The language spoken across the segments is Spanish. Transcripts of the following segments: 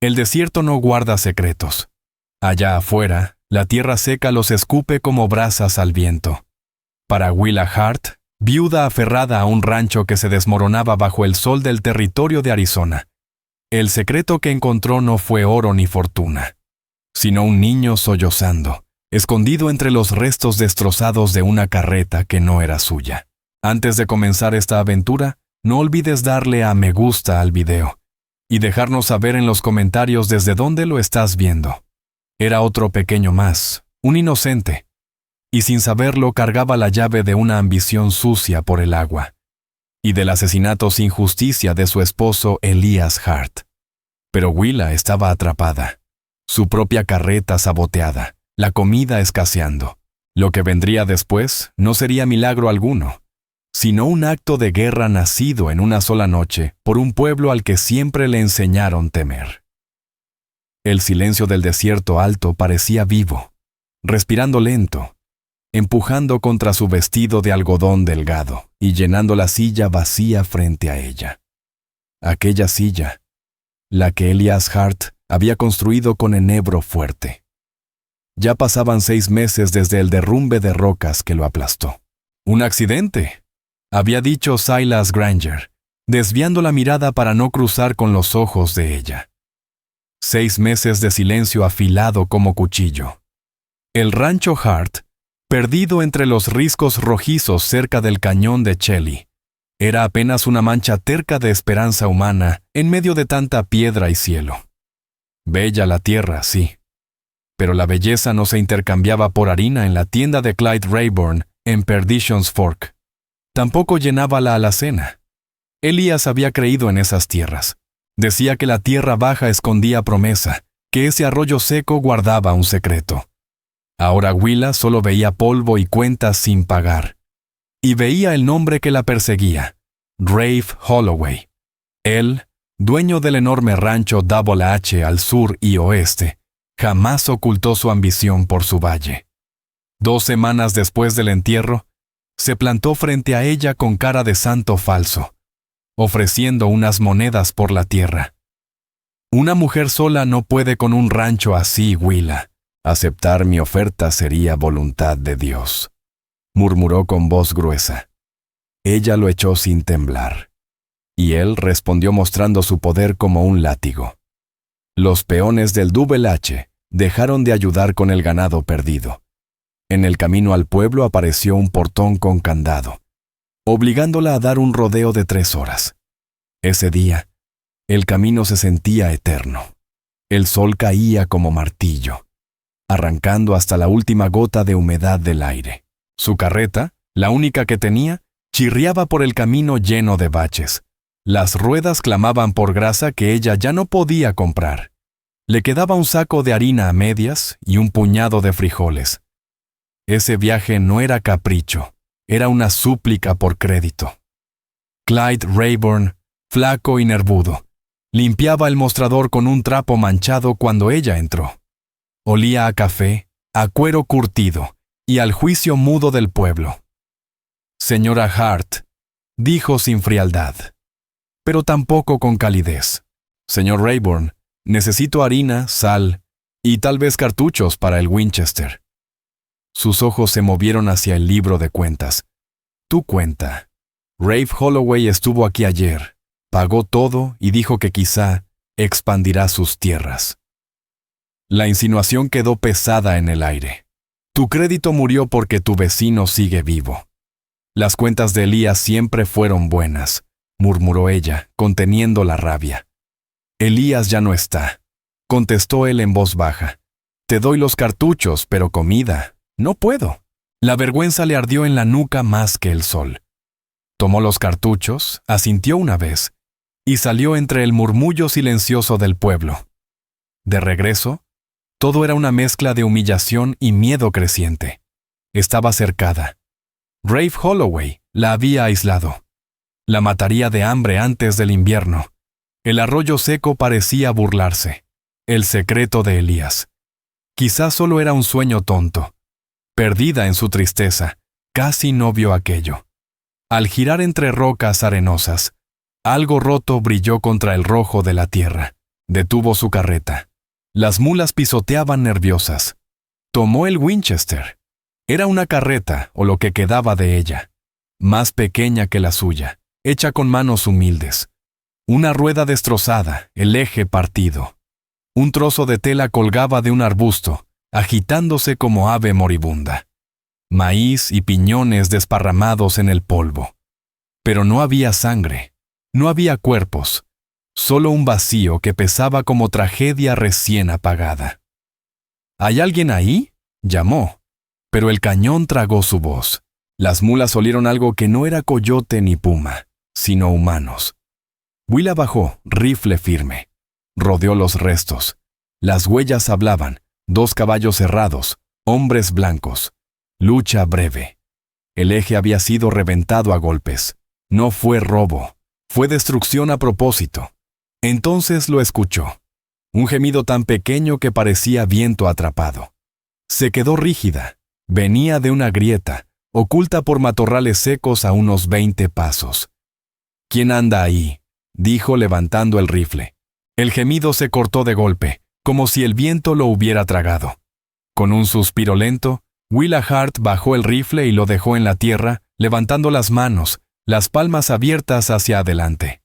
El desierto no guarda secretos. Allá afuera, la tierra seca los escupe como brasas al viento. Para Willa Hart, viuda aferrada a un rancho que se desmoronaba bajo el sol del territorio de Arizona, el secreto que encontró no fue oro ni fortuna, sino un niño sollozando, escondido entre los restos destrozados de una carreta que no era suya. Antes de comenzar esta aventura, no olvides darle a me gusta al video y dejarnos saber en los comentarios desde dónde lo estás viendo. Era otro pequeño más, un inocente, y sin saberlo cargaba la llave de una ambición sucia por el agua y del asesinato sin justicia de su esposo Elias Hart. Pero Willa estaba atrapada, su propia carreta saboteada, la comida escaseando. Lo que vendría después no sería milagro alguno, sino un acto de guerra nacido en una sola noche por un pueblo al que siempre le enseñaron temer. El silencio del desierto alto parecía vivo, respirando lento, empujando contra su vestido de algodón delgado y llenando la silla vacía frente a ella. Aquella silla, la que Elias Hart había construido con enebro fuerte. Ya pasaban 6 meses desde el derrumbe de rocas que lo aplastó. «Un accidente», había dicho Silas Granger, desviando la mirada para no cruzar con los ojos de ella. 6 meses de silencio afilado como cuchillo. El rancho Hart, perdido entre los riscos rojizos cerca del cañón de Chelly, era apenas una mancha terca de esperanza humana en medio de tanta piedra y cielo. Bella la tierra, sí, pero la belleza no se intercambiaba por harina en la tienda de Clyde Rayburn en Perdition's Fork. Tampoco llenaba la alacena. Elias había creído en esas tierras. Decía que la tierra baja escondía promesa, que ese arroyo seco guardaba un secreto. Ahora Willa solo veía polvo y cuentas sin pagar. Y veía el nombre que la perseguía, Rafe Holloway. Él, dueño del enorme rancho Double H al sur y oeste, jamás ocultó su ambición por su valle. 2 semanas después del entierro, se plantó frente a ella con cara de santo falso, ofreciendo unas monedas por la tierra. Una mujer sola no puede con un rancho así, Willa. Aceptar mi oferta sería voluntad de Dios, murmuró con voz gruesa. Ella lo echó sin temblar, y él respondió mostrando su poder como un látigo. Los peones del Double H dejaron de ayudar con el ganado perdido. En el camino al pueblo apareció un portón con candado, obligándola a dar un rodeo de 3 horas. Ese día, el camino se sentía eterno. El sol caía como martillo, arrancando hasta la última gota de humedad del aire. Su carreta, la única que tenía, chirriaba por el camino lleno de baches. Las ruedas clamaban por grasa que ella ya no podía comprar. Le quedaba un saco de harina a medias y un puñado de frijoles. Ese viaje no era capricho, era una súplica por crédito. Clyde Rayburn, flaco y nervudo, limpiaba el mostrador con un trapo manchado cuando ella entró. Olía a café, a cuero curtido y al juicio mudo del pueblo. «Señora Hart», dijo sin frialdad, pero tampoco con calidez. «Señor Rayburn, necesito harina, sal y tal vez cartuchos para el Winchester». Sus ojos se movieron hacia el libro de cuentas. «Tú cuenta. Rafe Holloway estuvo aquí ayer, pagó todo y dijo que quizá expandirá sus tierras». La insinuación quedó pesada en el aire. «Tu crédito murió porque tu vecino sigue vivo». «Las cuentas de Elías siempre fueron buenas», murmuró ella, conteniendo la rabia. «Elías ya no está», contestó él en voz baja. «Te doy los cartuchos, pero comida, no puedo». La vergüenza le ardió en la nuca más que el sol. Tomó los cartuchos, asintió una vez, y salió entre el murmullo silencioso del pueblo. De regreso, todo era una mezcla de humillación y miedo creciente. Estaba cercada. Rafe Holloway la había aislado. La mataría de hambre antes del invierno. El arroyo seco parecía burlarse. El secreto de Elías. Quizás solo era un sueño tonto. Perdida en su tristeza, casi no vio aquello. Al girar entre rocas arenosas, algo roto brilló contra el rojo de la tierra. Detuvo su carreta. Las mulas pisoteaban nerviosas. Tomó el Winchester. Era una carreta, o lo que quedaba de ella, más pequeña que la suya, hecha con manos humildes. Una rueda destrozada, el eje partido. Un trozo de tela colgaba de un arbusto, agitándose como ave moribunda. Maíz y piñones desparramados en el polvo. Pero no había sangre, no había cuerpos, solo un vacío que pesaba como tragedia recién apagada. ¿Hay alguien ahí?, llamó, pero el cañón tragó su voz. Las mulas olieron algo que no era coyote ni puma, sino humanos. Willa bajó, rifle firme. Rodeó los restos. Las huellas hablaban, 2 caballos cerrados, hombres blancos. Lucha breve. El eje había sido reventado a golpes. No fue robo, fue destrucción a propósito. Entonces lo escuchó. Un gemido tan pequeño que parecía viento atrapado. Se quedó rígida. Venía de una grieta, oculta por matorrales secos a unos 20 pasos. ¿Quién anda ahí?, dijo levantando el rifle. El gemido se cortó de golpe, como si el viento lo hubiera tragado. Con un suspiro lento, Willa Hart bajó el rifle y lo dejó en la tierra, levantando las manos, las palmas abiertas hacia adelante.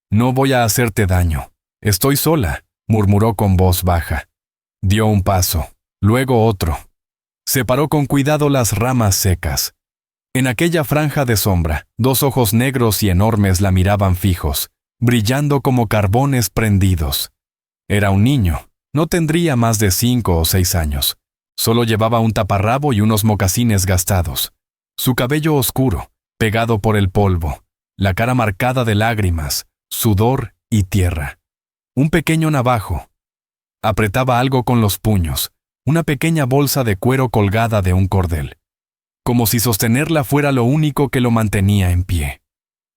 «No voy a hacerte daño. Estoy sola», murmuró con voz baja. Dio un paso, luego otro. Separó con cuidado las ramas secas. En aquella franja de sombra, 2 ojos negros y enormes la miraban fijos, brillando como carbones prendidos. Era un niño, no tendría más de 5 o 6 años. Solo llevaba un taparrabo y unos mocasines gastados. Su cabello oscuro, pegado por el polvo, la cara marcada de lágrimas, sudor y tierra. Un pequeño navajo. Apretaba algo con los puños, una pequeña bolsa de cuero colgada de un cordel. Como si sostenerla fuera lo único que lo mantenía en pie.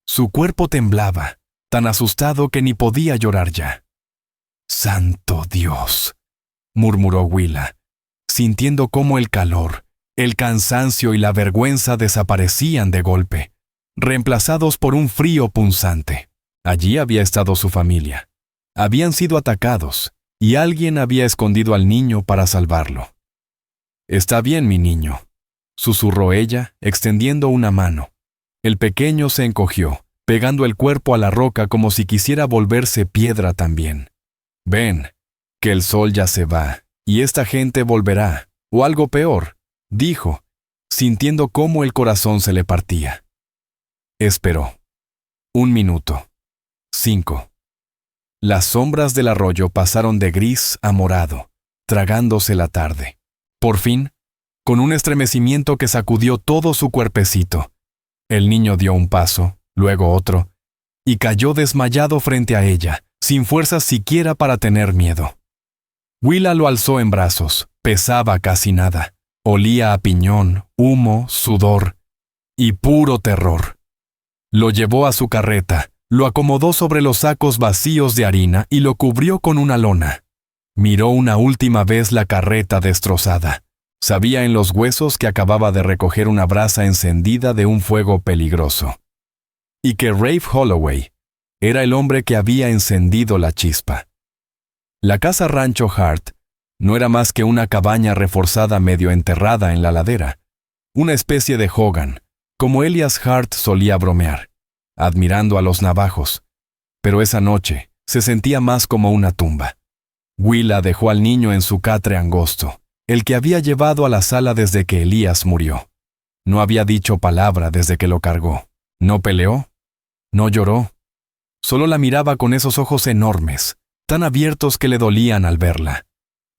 Su cuerpo temblaba, tan asustado que ni podía llorar ya. «¡Santo Dios!», murmuró Willa, sintiendo cómo el calor, el cansancio y la vergüenza desaparecían de golpe, reemplazados por un frío punzante. Allí había estado su familia. Habían sido atacados, y alguien había escondido al niño para salvarlo. «Está bien, mi niño», susurró ella, extendiendo una mano. El pequeño se encogió, pegando el cuerpo a la roca como si quisiera volverse piedra también. «Ven, que el sol ya se va, y esta gente volverá, o algo peor», dijo, sintiendo cómo el corazón se le partía. Esperó. 1 minuto. 5. Las sombras del arroyo pasaron de gris a morado, tragándose la tarde. Por fin, con un estremecimiento que sacudió todo su cuerpecito, el niño dio un paso, luego otro, y cayó desmayado frente a ella, sin fuerzas siquiera para tener miedo. Willa lo alzó en brazos, pesaba casi nada, olía a piñón, humo, sudor y puro terror. Lo llevó a su carreta, lo acomodó sobre los sacos vacíos de harina y lo cubrió con una lona. Miró una última vez la carreta destrozada. Sabía en los huesos que acababa de recoger una brasa encendida de un fuego peligroso. Y que Rafe Holloway era el hombre que había encendido la chispa. La casa Rancho Hart no era más que una cabaña reforzada medio enterrada en la ladera, una especie de Hogan, como Elias Hart solía bromear, admirando a los navajos. Pero esa noche se sentía más como una tumba. Willa dejó al niño en su catre angosto, el que había llevado a la sala desde que Elías murió. No había dicho palabra desde que lo cargó. No peleó, no lloró. Solo la miraba con esos ojos enormes, tan abiertos que le dolían al verla.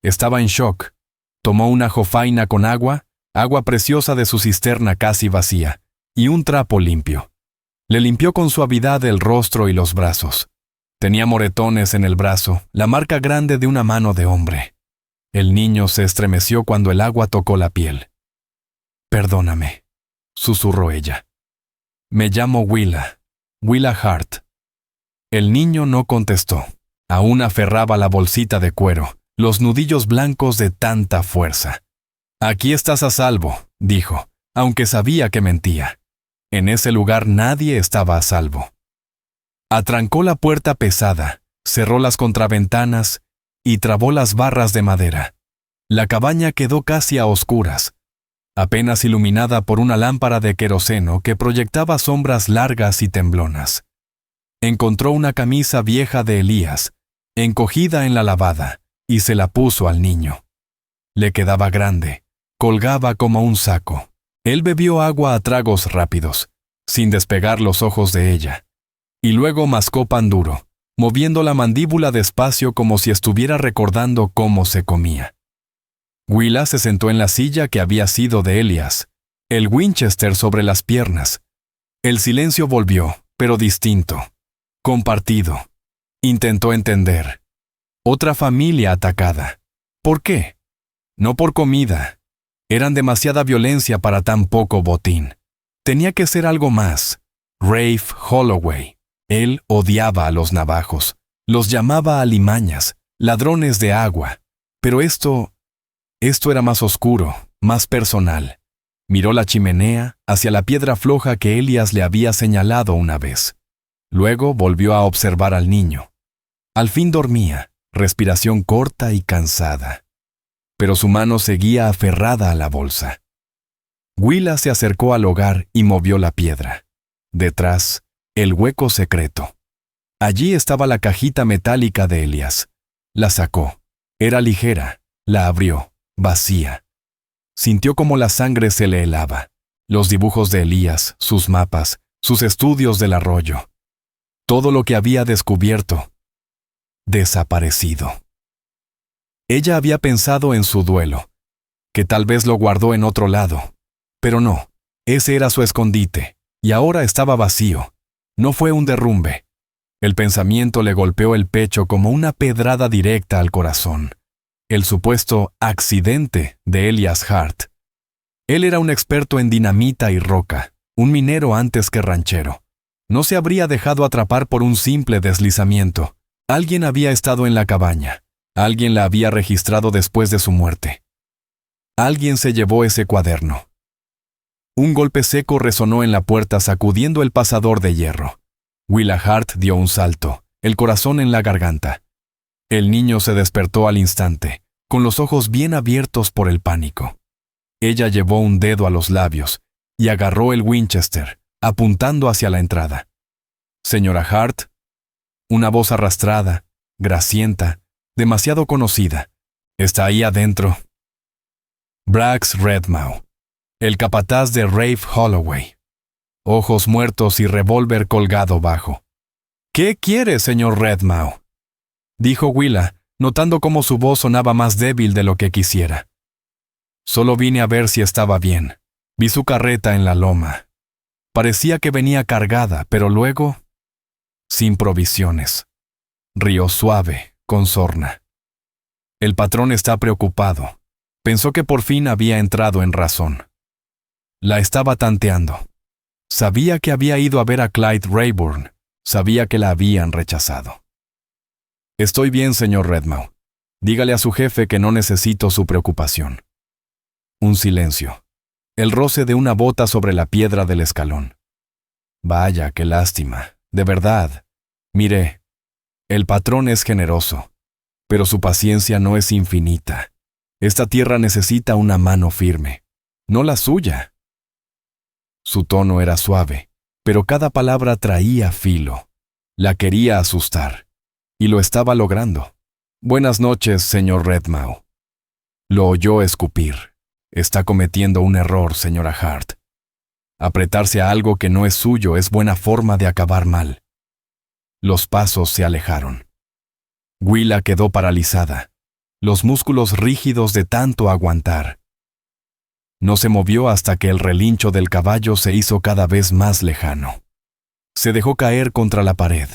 Estaba en shock. Tomó una jofaina con agua preciosa de su cisterna casi vacía, y un trapo limpio. Le limpió con suavidad el rostro y los brazos. Tenía moretones en el brazo, la marca grande de una mano de hombre. El niño se estremeció cuando el agua tocó la piel. «Perdóname», susurró ella. «Me llamo Willa Hart». El niño no contestó. Aún aferraba la bolsita de cuero, los nudillos blancos de tanta fuerza. «Aquí estás a salvo», dijo, aunque sabía que mentía. En ese lugar nadie estaba a salvo. Atrancó la puerta pesada, cerró las contraventanas y trabó las barras de madera. La cabaña quedó casi a oscuras, apenas iluminada por una lámpara de queroseno que proyectaba sombras largas y temblonas. Encontró una camisa vieja de Elías, encogida en la lavada, y se la puso al niño. Le quedaba grande, colgaba como un saco. Él bebió agua a tragos rápidos, sin despegar los ojos de ella, y luego mascó pan duro, moviendo la mandíbula despacio como si estuviera recordando cómo se comía. Willa se sentó en la silla que había sido de Elías, el Winchester sobre las piernas. El silencio volvió, pero distinto, compartido. Intentó entender. Otra familia atacada. ¿Por qué? No por comida. Eran demasiada violencia para tan poco botín. Tenía que ser algo más. Rafe Holloway. Él odiaba a los navajos. Los llamaba alimañas, ladrones de agua. Pero esto era más oscuro, más personal. Miró la chimenea hacia la piedra floja que Elías le había señalado una vez. Luego volvió a observar al niño. Al fin dormía, respiración corta y cansada. Pero su mano seguía aferrada a la bolsa. Willa se acercó al hogar y movió la piedra. Detrás, el hueco secreto. Allí estaba la cajita metálica de Elías. La sacó. Era ligera. La abrió, vacía. Sintió como la sangre se le helaba. Los dibujos de Elías, sus mapas, sus estudios del arroyo. Todo lo que había descubierto. Desaparecido. Ella había pensado en su duelo, que tal vez lo guardó en otro lado. Pero no, ese era su escondite, y ahora estaba vacío. No fue un derrumbe. El pensamiento le golpeó el pecho como una pedrada directa al corazón. El supuesto accidente de Elias Hart. Él era un experto en dinamita y roca, un minero antes que ranchero. No se habría dejado atrapar por un simple deslizamiento. Alguien había estado en la cabaña. Alguien la había registrado después de su muerte. Alguien se llevó ese cuaderno. Un golpe seco resonó en la puerta sacudiendo el pasador de hierro. Willa Hart dio un salto, el corazón en la garganta. El niño se despertó al instante, con los ojos bien abiertos por el pánico. Ella llevó un dedo a los labios y agarró el Winchester, apuntando hacia la entrada. «Señora Hart». Una voz arrastrada, grasienta, demasiado conocida. «¿Está ahí adentro?» Brax Redmau, el capataz de Rafe Holloway. Ojos muertos y revólver colgado bajo. «¿Qué quiere, señor Redmau?», dijo Willa, notando cómo su voz sonaba más débil de lo que quisiera. «Solo vine a ver si estaba bien. Vi su carreta en la loma. Parecía que venía cargada, pero luego, sin provisiones». Rió suave, con sorna. «El patrón está preocupado. Pensó que por fin había entrado en razón. La estaba tanteando. Sabía que había ido a ver a Clyde Rayburn. Sabía que la habían rechazado». «Estoy bien, señor Redmau. Dígale a su jefe que no necesito su preocupación». Un silencio. El roce de una bota sobre la piedra del escalón. «Vaya, qué lástima. De verdad. Mire, el patrón es generoso, pero su paciencia no es infinita. Esta tierra necesita una mano firme, no la suya». Su tono era suave, pero cada palabra traía filo. La quería asustar, y lo estaba logrando. «Buenas noches, señor Redmau». Lo oyó escupir. «Está cometiendo un error, señora Hart. Apretarse a algo que no es suyo es buena forma de acabar mal». Los pasos se alejaron. Willa quedó paralizada, los músculos rígidos de tanto aguantar. No se movió hasta que el relincho del caballo se hizo cada vez más lejano. Se dejó caer contra la pared,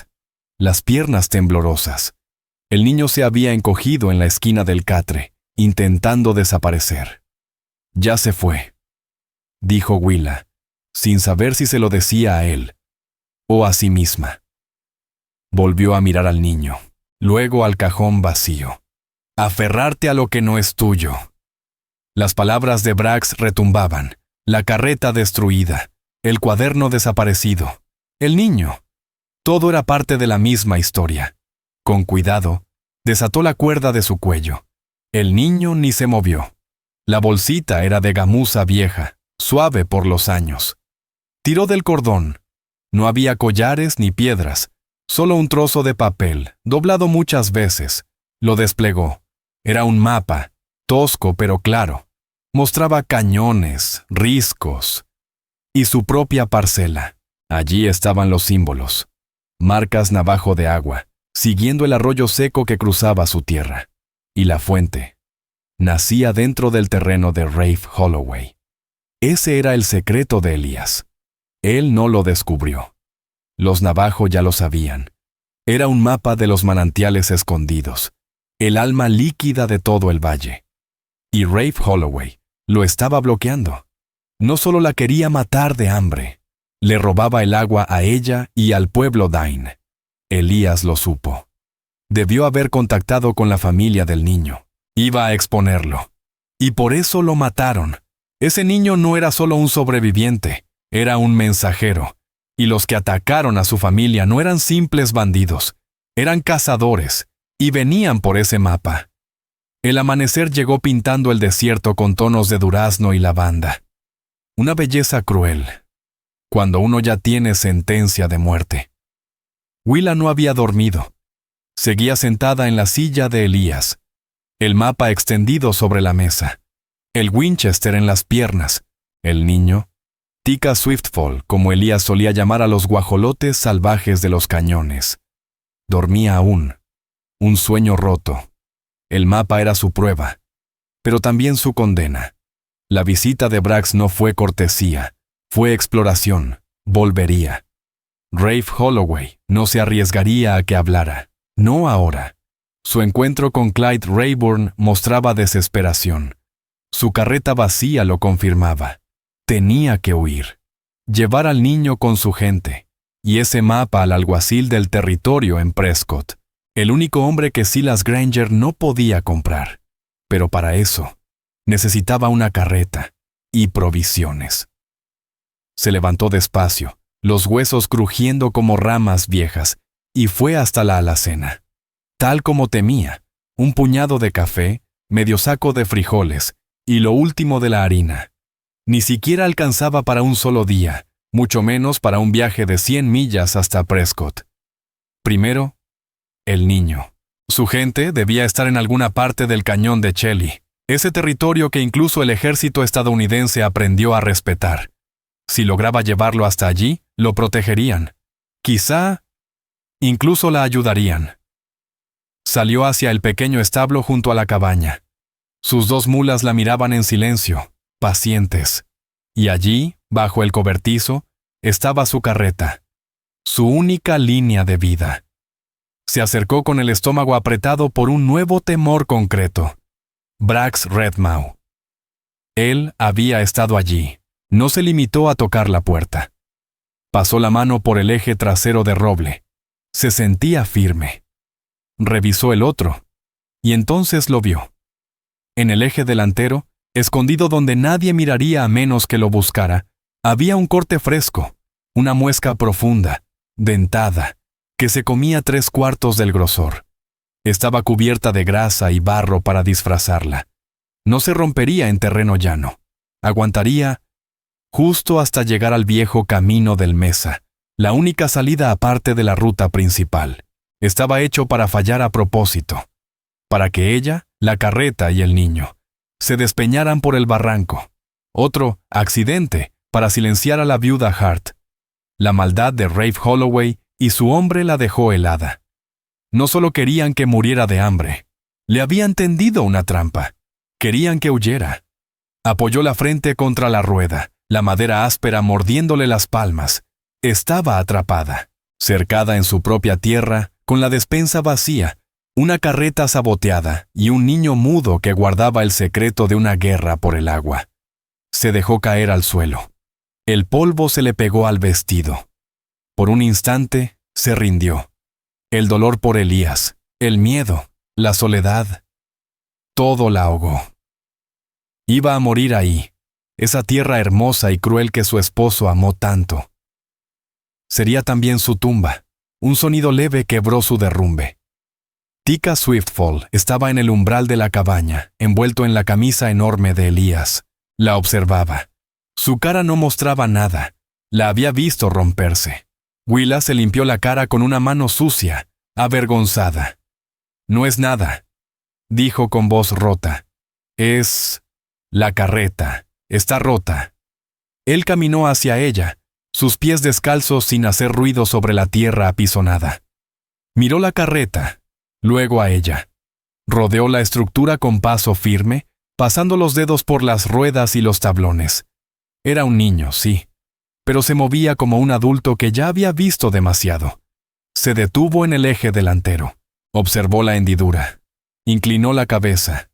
las piernas temblorosas. El niño se había encogido en la esquina del catre, intentando desaparecer. «Ya se fue», dijo Willa, sin saber si se lo decía a él o a sí misma. Volvió a mirar al niño, luego al cajón vacío. «Aferrarte a lo que no es tuyo». Las palabras de Brax retumbaban, la carreta destruida, el cuaderno desaparecido, el niño. Todo era parte de la misma historia. Con cuidado, desató la cuerda de su cuello. El niño ni se movió. La bolsita era de gamuza vieja, suave por los años. Tiró del cordón. No había collares ni piedras, solo un trozo de papel, doblado muchas veces. Lo desplegó. Era un mapa, tosco pero claro. Mostraba cañones, riscos y su propia parcela. Allí estaban los símbolos. Marcas navajo de agua, siguiendo el arroyo seco que cruzaba su tierra. Y la fuente nacía dentro del terreno de Rafe Holloway. Ese era el secreto de Elías. Él no lo descubrió. Los navajo ya lo sabían. Era un mapa de los manantiales escondidos, el alma líquida de todo el valle. Y Rafe Holloway lo estaba bloqueando. No solo la quería matar de hambre, le robaba el agua a ella y al pueblo Dain. Elías lo supo. Debió haber contactado con la familia del niño. Iba a exponerlo. Y por eso lo mataron. Ese niño no era solo un sobreviviente, era un mensajero. Y los que atacaron a su familia no eran simples bandidos, eran cazadores, y venían por ese mapa. El amanecer llegó pintando el desierto con tonos de durazno y lavanda. Una belleza cruel, cuando uno ya tiene sentencia de muerte. Willa no había dormido. Seguía sentada en la silla de Elías, el mapa extendido sobre la mesa, el Winchester en las piernas, el niño, Tika Swiftfall, como Elías solía llamar a los guajolotes salvajes de los cañones. Dormía aún, un sueño roto. El mapa era su prueba, pero también su condena. La visita de Brax no fue cortesía, fue exploración, volvería. Rafe Holloway no se arriesgaría a que hablara, no ahora. Su encuentro con Clyde Rayburn mostraba desesperación. Su carreta vacía lo confirmaba. Tenía que huir. Llevar al niño con su gente, y ese mapa al alguacil del territorio en Prescott, el único hombre que Silas Granger no podía comprar. Pero para eso, necesitaba una carreta y provisiones. Se levantó despacio, los huesos crujiendo como ramas viejas, y fue hasta la alacena. Tal como temía, un puñado de café, medio saco de frijoles, y lo último de la harina. Ni siquiera alcanzaba para un solo día, mucho menos para un viaje de 100 millas hasta Prescott. Primero, el niño. Su gente debía estar en alguna parte del cañón de Chelly, ese territorio que incluso el ejército estadounidense aprendió a respetar. Si lograba llevarlo hasta allí, lo protegerían. Quizá, incluso la ayudarían. Salió hacia el pequeño establo junto a la cabaña. Sus 2 mulas la miraban en silencio, pacientes. Y allí, bajo el cobertizo, estaba su carreta, su única línea de vida. Se acercó con el estómago apretado por un nuevo temor concreto. Brax Redmau. Él había estado allí. No se limitó a tocar la puerta. Pasó la mano por el eje trasero de roble. Se sentía firme. Revisó el otro, y entonces lo vio. En el eje delantero, escondido donde nadie miraría a menos que lo buscara, había un corte fresco, una muesca profunda, dentada, que se comía 3/4 del grosor. Estaba cubierta de grasa y barro para disfrazarla. No se rompería en terreno llano. Aguantaría justo hasta llegar al viejo camino del Mesa, la única salida aparte de la ruta principal. Estaba hecho para fallar a propósito, para que ella, la carreta y el niño se despeñaran por el barranco. Otro accidente para silenciar a la viuda Hart. La maldad de Rafe Holloway y su hombre la dejó helada. No solo querían que muriera de hambre, le habían tendido una trampa. Querían que huyera. Apoyó la frente contra la rueda, la madera áspera mordiéndole las palmas. Estaba atrapada, cercada en su propia tierra, con la despensa vacía, una carreta saboteada y un niño mudo que guardaba el secreto de una guerra por el agua. Se dejó caer al suelo. El polvo se le pegó al vestido. Por un instante, se rindió. El dolor por Elías, el miedo, la soledad, todo la ahogó. Iba a morir ahí, esa tierra hermosa y cruel que su esposo amó tanto. Sería también su tumba. Un sonido leve quebró su derrumbe. Tika Swiftfall estaba en el umbral de la cabaña, envuelto en la camisa enorme de Elías. La observaba. Su cara no mostraba nada. La había visto romperse. Willa se limpió la cara con una mano sucia, avergonzada. «No es nada», dijo con voz rota. «Es... la carreta. Está rota». Él caminó hacia ella, sus pies descalzos sin hacer ruido sobre la tierra apisonada. Miró la carreta, luego a ella. Rodeó la estructura con paso firme, pasando los dedos por las ruedas y los tablones. Era un niño, sí, pero se movía como un adulto que ya había visto demasiado. Se detuvo en el eje delantero. Observó la hendidura. Inclinó la cabeza.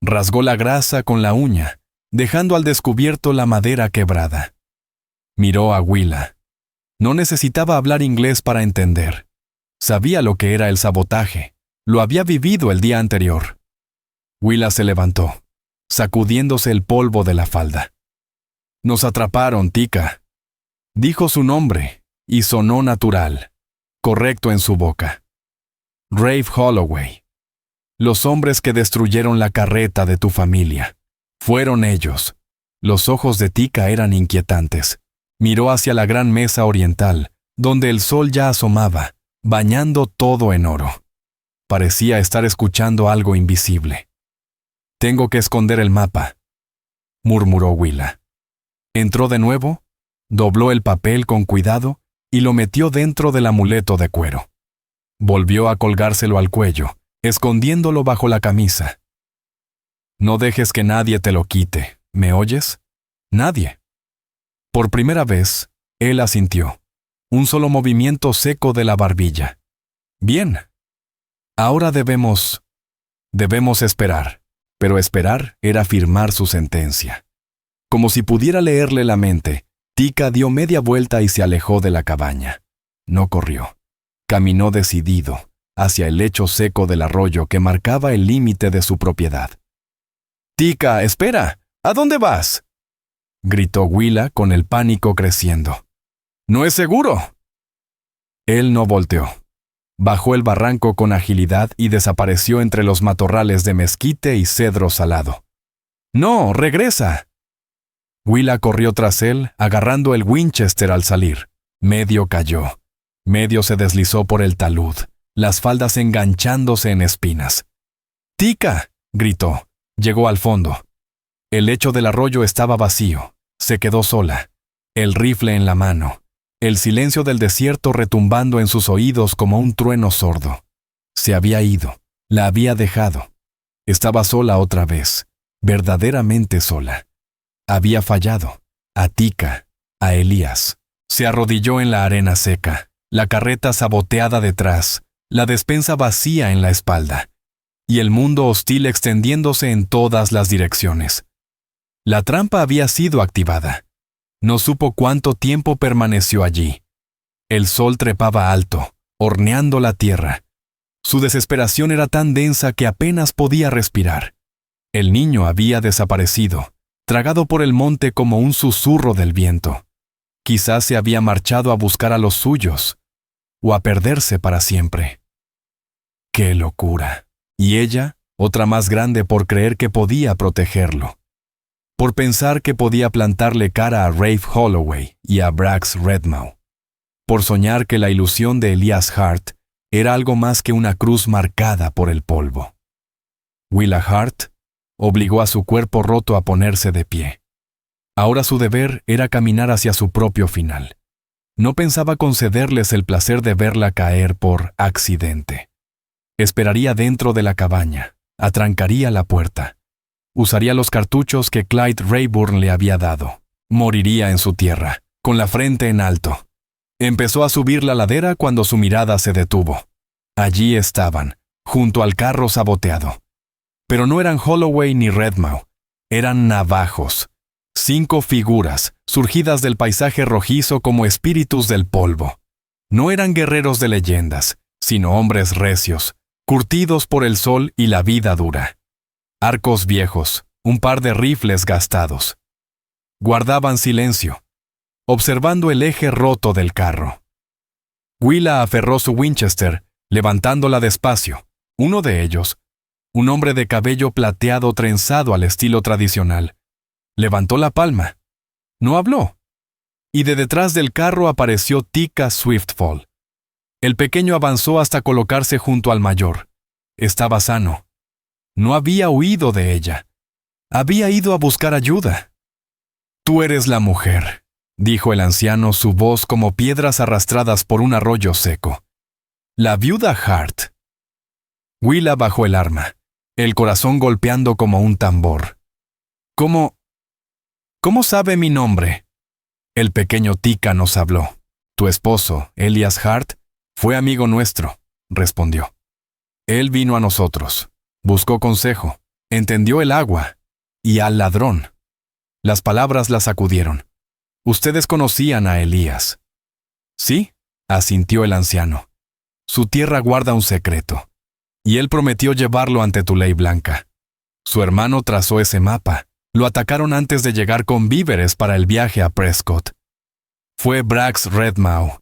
Rasgó la grasa con la uña, dejando al descubierto la madera quebrada. Miró a Willa. No necesitaba hablar inglés para entender. Sabía lo que era el sabotaje. Lo había vivido el día anterior. Willa se levantó, sacudiéndose el polvo de la falda. «Nos atraparon, Tika», dijo su nombre, y sonó natural, correcto en su boca. «Rafe Holloway. Los hombres que destruyeron la carreta de tu familia. Fueron ellos». Los ojos de Tika eran inquietantes. Miró hacia la gran mesa oriental, donde el sol ya asomaba, bañando todo en oro. Parecía estar escuchando algo invisible. «Tengo que esconder el mapa», murmuró Willa. Entró de nuevo, dobló el papel con cuidado y lo metió dentro del amuleto de cuero. Volvió a colgárselo al cuello, escondiéndolo bajo la camisa. «No dejes que nadie te lo quite, ¿me oyes? Nadie». Por primera vez, él asintió. Un solo movimiento seco de la barbilla. «Bien. Ahora debemos esperar». Pero esperar era firmar su sentencia. Como si pudiera leerle la mente, Tika dio media vuelta y se alejó de la cabaña. No corrió. Caminó decidido, hacia el lecho seco del arroyo que marcaba el límite de su propiedad. «Tika, espera. ¿A dónde vas?», gritó Willa con el pánico creciendo. «No es seguro». Él no volteó. Bajó el barranco con agilidad y desapareció entre los matorrales de mezquite y cedro salado. «No, regresa». Willa corrió tras él, agarrando el Winchester al salir. Medio cayó. Medio se deslizó por el talud, las faldas enganchándose en espinas. «Tika», gritó. Llegó al fondo. El lecho del arroyo estaba vacío. Se quedó sola, el rifle en la mano, el silencio del desierto retumbando en sus oídos como un trueno sordo. Se había ido, la había dejado. Estaba sola otra vez, verdaderamente sola. Había fallado, a Tika, a Elías. Se arrodilló en la arena seca, la carreta saboteada detrás, la despensa vacía en la espalda, y el mundo hostil extendiéndose en todas las direcciones. La trampa había sido activada. No supo cuánto tiempo permaneció allí. El sol trepaba alto, horneando la tierra. Su desesperación era tan densa que apenas podía respirar. El niño había desaparecido, tragado por el monte como un susurro del viento. Quizás se había marchado a buscar a los suyos, o a perderse para siempre. ¡Qué locura! Y ella, otra más grande por creer que podía protegerlo. Por pensar que podía plantarle cara a Rafe Holloway y a Brax Redmau. Por soñar que la ilusión de Elias Hart era algo más que una cruz marcada por el polvo. Willa Hart obligó a su cuerpo roto a ponerse de pie. Ahora su deber era caminar hacia su propio final. No pensaba concederles el placer de verla caer por accidente. Esperaría dentro de la cabaña, atrancaría la puerta. Usaría los cartuchos que Clyde Rayburn le había dado. Moriría en su tierra, con la frente en alto. Empezó a subir la ladera cuando su mirada se detuvo. Allí estaban, junto al carro saboteado. Pero no eran Holloway ni Redmau, eran navajos. 5 figuras, surgidas del paisaje rojizo como espíritus del polvo. No eran guerreros de leyendas, sino hombres recios, curtidos por el sol y la vida dura. Arcos viejos, un par de rifles gastados. Guardaban silencio, observando el eje roto del carro. Willa aferró su Winchester, levantándola despacio, Uno de ellos, un hombre de cabello plateado trenzado al estilo tradicional, levantó la palma. No habló. Y de detrás del carro apareció Tika Swiftfall. El pequeño avanzó hasta colocarse junto al mayor. Estaba sano. No había huido de ella. Había ido a buscar ayuda. «Tú eres la mujer», dijo el anciano, su voz como piedras arrastradas por un arroyo seco. «La viuda Hart». Willa bajó el arma, el corazón golpeando como un tambor. «¿Cómo sabe mi nombre?» El pequeño Tika nos habló. «Tu esposo, Elias Hart, fue amigo nuestro», respondió. «Él vino a nosotros, buscó consejo, entendió el agua y al ladrón». Las palabras la sacudieron. «Ustedes conocían a Elías». «Sí», asintió el anciano. «Su tierra guarda un secreto, y él prometió llevarlo ante tu ley blanca. Su hermano trazó ese mapa. Lo atacaron antes de llegar con víveres para el viaje a Prescott. Fue Brax Redmaw,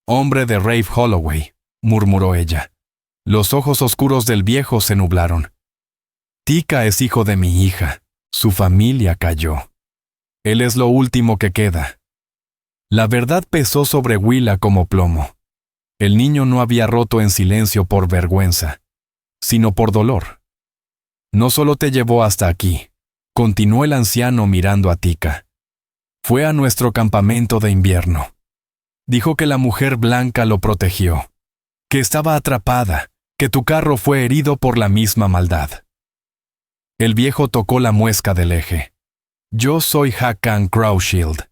hombre de Rafe Holloway», murmuró ella. Los ojos oscuros del viejo se nublaron. «Tika es hijo de mi hija. Su familia cayó. Él es lo último que queda». La verdad pesó sobre Willa como plomo. El niño no había roto en silencio por vergüenza, sino por dolor. «No solo te llevó hasta aquí», continuó el anciano mirando a Tika. «Fue a nuestro campamento de invierno. Dijo que la mujer blanca lo protegió, que estaba atrapada, que tu carro fue herido por la misma maldad». El viejo tocó la muesca del eje. «Yo soy Hakan Crowshield»,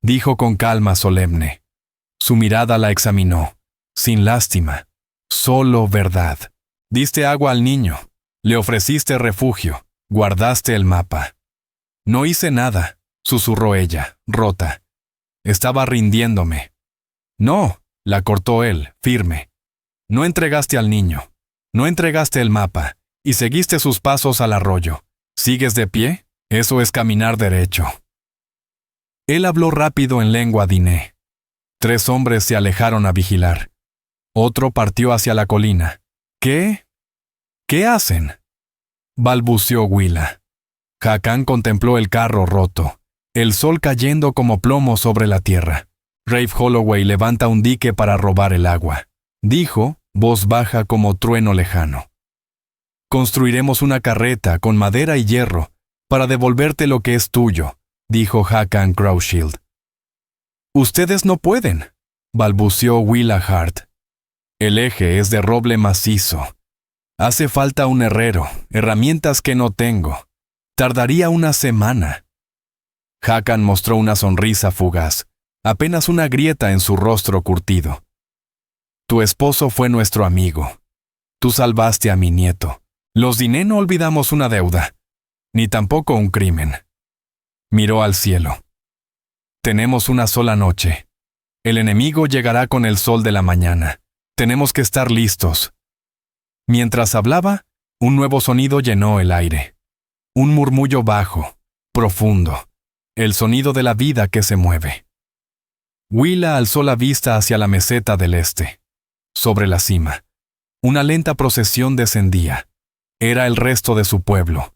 dijo con calma solemne. Su mirada la examinó, sin lástima, solo verdad. «Diste agua al niño, le ofreciste refugio, guardaste el mapa». «No hice nada», susurró ella, rota. «Estaba rindiéndome». «No», la cortó él, firme. «No entregaste al niño, no entregaste el mapa, y seguiste sus pasos al arroyo. ¿Sigues de pie? Eso es caminar derecho». Él habló rápido en lengua diné. 3 hombres se alejaron a vigilar. Otro partió hacia la colina. «¿Qué hacen?», balbuceó Willa. Hakan contempló el carro roto, el sol cayendo como plomo sobre la tierra. «Rafe Holloway levanta un dique para robar el agua», dijo, voz baja como trueno lejano. «Construiremos una carreta con madera y hierro para devolverte lo que es tuyo», dijo Hakan Crowshield. «Ustedes no pueden», balbuceó Willa Hart. «El eje es de roble macizo. Hace falta un herrero, herramientas que no tengo. Tardaría una semana». Hakan mostró una sonrisa fugaz, apenas una grieta en su rostro curtido. «Tu esposo fue nuestro amigo. Tú salvaste a mi nieto. Los Diné no olvidamos una deuda, ni tampoco un crimen». Miró al cielo. «Tenemos una sola noche. El enemigo llegará con el sol de la mañana. Tenemos que estar listos». Mientras hablaba, un nuevo sonido llenó el aire. Un murmullo bajo, profundo, el sonido de la vida que se mueve. Willa alzó la vista hacia la meseta del este. Sobre la cima, una lenta procesión descendía. Era el resto de su pueblo.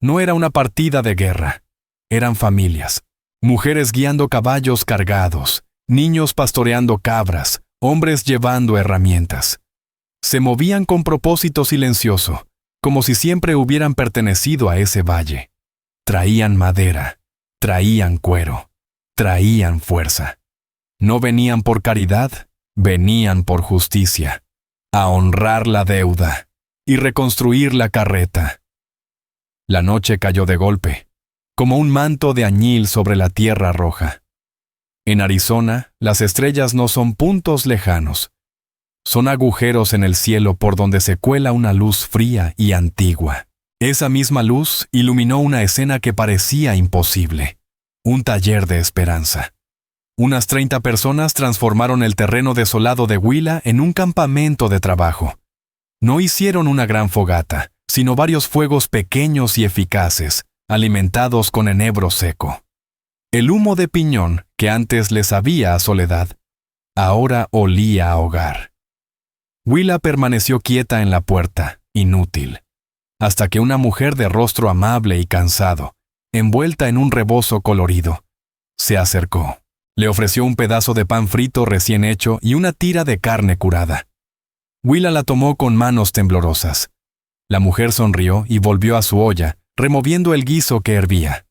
No era una partida de guerra. Eran familias, mujeres guiando caballos cargados, niños pastoreando cabras, hombres llevando herramientas. Se movían con propósito silencioso, como si siempre hubieran pertenecido a ese valle. Traían madera, traían cuero, traían fuerza. No venían por caridad, venían por justicia, a honrar la deuda y reconstruir la carreta. La noche cayó de golpe, como un manto de añil sobre la tierra roja. En Arizona, las estrellas no son puntos lejanos. Son agujeros en el cielo por donde se cuela una luz fría y antigua. Esa misma luz iluminó una escena que parecía imposible. Un taller de esperanza. Unas 30 personas transformaron el terreno desolado de Willa en un campamento de trabajo. No hicieron una gran fogata, sino varios fuegos pequeños y eficaces, alimentados con enebro seco. El humo de piñón, que antes les sabía a soledad, ahora olía a hogar. Willa permaneció quieta en la puerta, inútil, hasta que una mujer de rostro amable y cansado, envuelta en un rebozo colorido, se acercó. Le ofreció un pedazo de pan frito recién hecho y una tira de carne curada. Willa la tomó con manos temblorosas. La mujer sonrió y volvió a su olla, removiendo el guiso que hervía.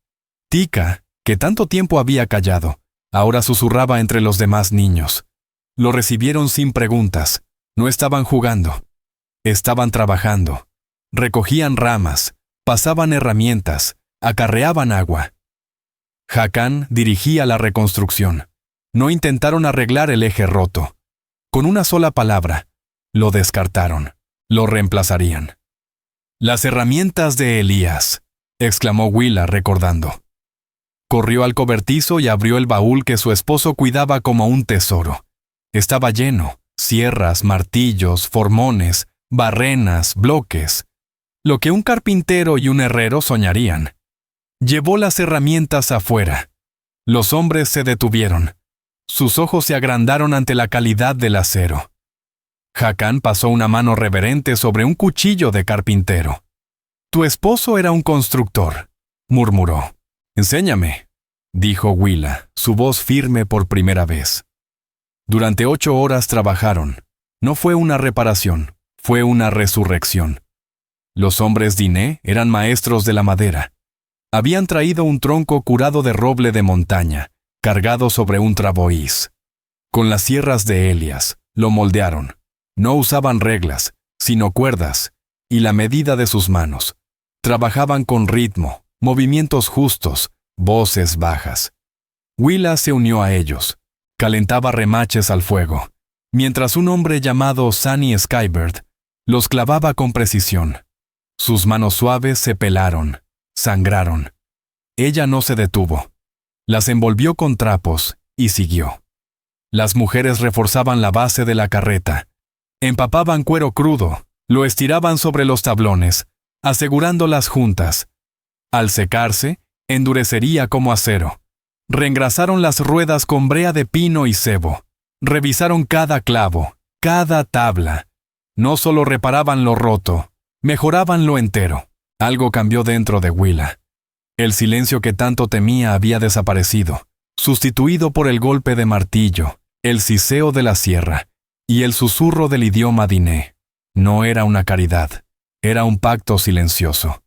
Tika, que tanto tiempo había callado, ahora susurraba entre los demás niños. Lo recibieron sin preguntas. No estaban jugando. Estaban trabajando. Recogían ramas, pasaban herramientas, acarreaban agua. Hakan dirigía la reconstrucción. No intentaron arreglar el eje roto. Con una sola palabra, lo descartaron. Lo reemplazarían. «Las herramientas de Elías», exclamó Willa recordando. Corrió al cobertizo y abrió el baúl que su esposo cuidaba como un tesoro. Estaba lleno: sierras, martillos, formones, barrenas, bloques. Lo que un carpintero y un herrero soñarían. Llevó las herramientas afuera. Los hombres se detuvieron. Sus ojos se agrandaron ante la calidad del acero. Hakan pasó una mano reverente sobre un cuchillo de carpintero. «Tu esposo era un constructor», murmuró. «Enséñame», dijo Willa, su voz firme por primera vez. Durante 8 horas trabajaron. No fue una reparación, fue una resurrección. Los hombres Diné eran maestros de la madera. Habían traído un tronco curado de roble de montaña, cargado sobre un traboís. Con las sierras de Elías, lo moldearon. No usaban reglas, sino cuerdas, y la medida de sus manos. Trabajaban con ritmo, movimientos justos, voces bajas. Willa se unió a ellos. Calentaba remaches al fuego, mientras un hombre llamado Sunny Skybird los clavaba con precisión. Sus manos suaves se pelaron, sangraron. Ella no se detuvo. Las envolvió con trapos y siguió. Las mujeres reforzaban la base de la carreta. Empapaban cuero crudo, lo estiraban sobre los tablones, asegurando las juntas. Al secarse, endurecería como acero. Reengrasaron las ruedas con brea de pino y cebo. Revisaron cada clavo, cada tabla. No solo reparaban lo roto, mejoraban lo entero. Algo cambió dentro de Willa. El silencio que tanto temía había desaparecido, sustituido por el golpe de martillo, el siseo de la sierra y el susurro del idioma diné. No era una caridad, era un pacto silencioso.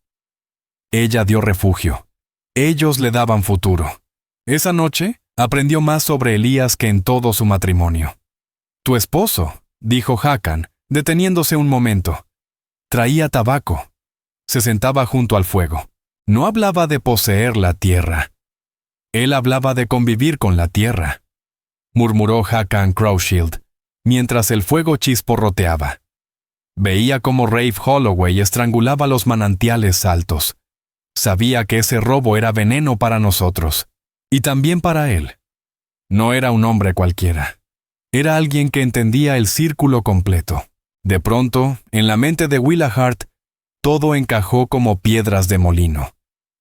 Ella dio refugio. Ellos le daban futuro. Esa noche aprendió más sobre Elías que en todo su matrimonio. «Tu esposo», dijo Hakan, deteniéndose un momento. Traía tabaco. Se sentaba junto al fuego. No hablaba de poseer la tierra. Él hablaba de convivir con la tierra, murmuró Hakan Crowshield, mientras el fuego chisporroteaba. Veía cómo Rafe Holloway estrangulaba los manantiales altos. Sabía que ese robo era veneno para nosotros, y también para él. No era un hombre cualquiera. Era alguien que entendía el círculo completo. De pronto, en la mente de Willa Hart, todo encajó como piedras de molino.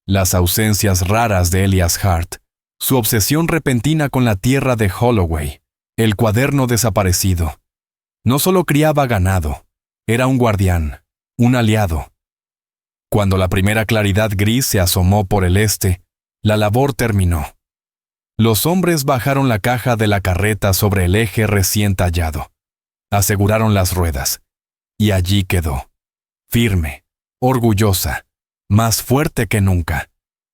Las ausencias raras de Elias Hart, su obsesión repentina con la tierra de Holloway, el cuaderno desaparecido. No solo criaba ganado, era un guardián, un aliado. Cuando la primera claridad gris se asomó por el este, la labor terminó. Los hombres bajaron la caja de la carreta sobre el eje recién tallado. Aseguraron las ruedas. Y allí quedó. Firme, orgullosa, más fuerte que nunca.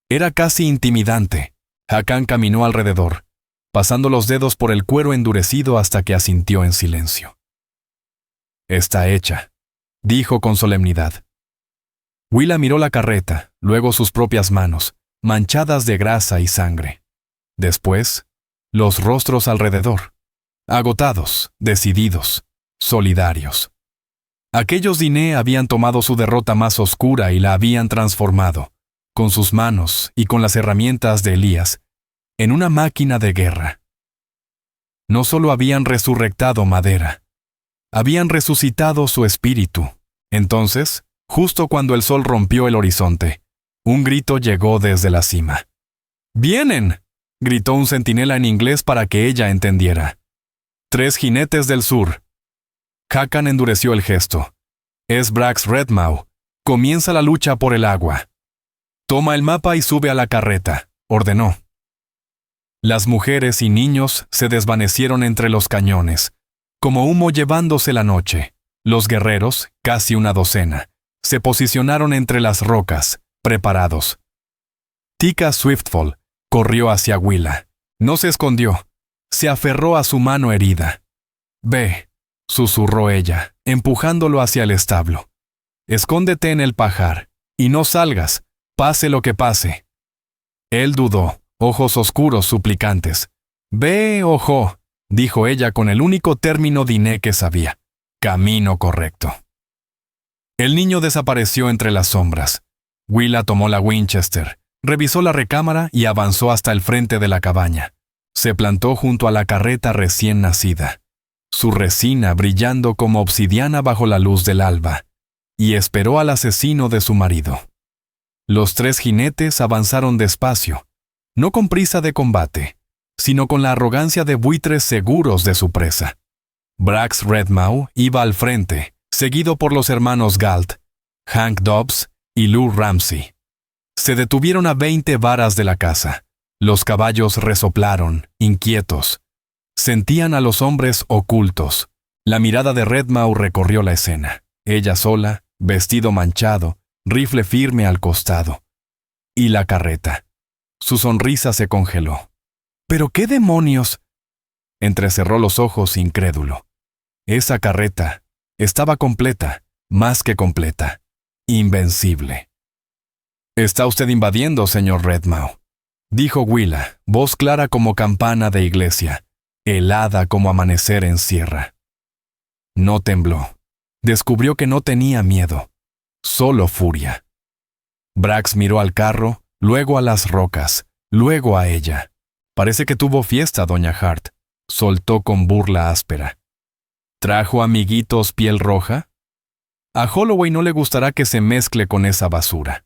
Era casi intimidante. Hakan caminó alrededor, pasando los dedos por el cuero endurecido hasta que asintió en silencio. «Está hecha», dijo con solemnidad. Willa miró la carreta, luego sus propias manos, manchadas de grasa y sangre. Después, los rostros alrededor, agotados, decididos, solidarios. Aquellos diné habían tomado su derrota más oscura y la habían transformado, con sus manos y con las herramientas de Elías, en una máquina de guerra. No solo habían resurrectado madera, habían resucitado su espíritu. Entonces, justo cuando el sol rompió el horizonte, un grito llegó desde la cima. «¡Vienen!», gritó un centinela en inglés para que ella entendiera. «3 jinetes del sur». Hakan endureció el gesto. Es Brax Redmaw. Comienza la lucha por el agua. Toma el mapa y sube a la carreta, ordenó. Las mujeres y niños se desvanecieron entre los cañones, como humo llevándose la noche. Los guerreros, casi una docena, se posicionaron entre las rocas, preparados. Tika Swiftfall corrió hacia Willa. No se escondió. Se aferró a su mano herida. «Ve», susurró ella, empujándolo hacia el establo. «Escóndete en el pajar, y no salgas, pase lo que pase». Él dudó, ojos oscuros suplicantes. «Ve, ojo», dijo ella con el único término diné que sabía. «Camino correcto». El niño desapareció entre las sombras. Willa tomó la Winchester, revisó la recámara y avanzó hasta el frente de la cabaña. Se plantó junto a la carreta recién nacida, su resina brillando como obsidiana bajo la luz del alba, y esperó al asesino de su marido. Los 3 jinetes avanzaron despacio, no con prisa de combate, sino con la arrogancia de buitres seguros de su presa. Brax Redmaw iba al frente, seguido por los hermanos Galt, Hank Dobbs y Lou Ramsey. Se detuvieron a 20 varas de la casa. Los caballos resoplaron, inquietos. Sentían a los hombres ocultos. La mirada de Redmaw recorrió la escena. Ella sola, vestido manchado, rifle firme al costado. Y la carreta. Su sonrisa se congeló. ¿Pero qué demonios? Entrecerró los ojos incrédulo. Esa carreta estaba completa, más que completa, invencible. «Está usted invadiendo, señor Redmaw», dijo Willa, voz clara como campana de iglesia, helada como amanecer en sierra. No tembló. Descubrió que no tenía miedo, solo furia. Brax miró al carro, luego a las rocas, luego a ella. «Parece que tuvo fiesta, doña Hart», soltó con burla áspera. «¿Trajo amiguitos piel roja? A Holloway no le gustará que se mezcle con esa basura».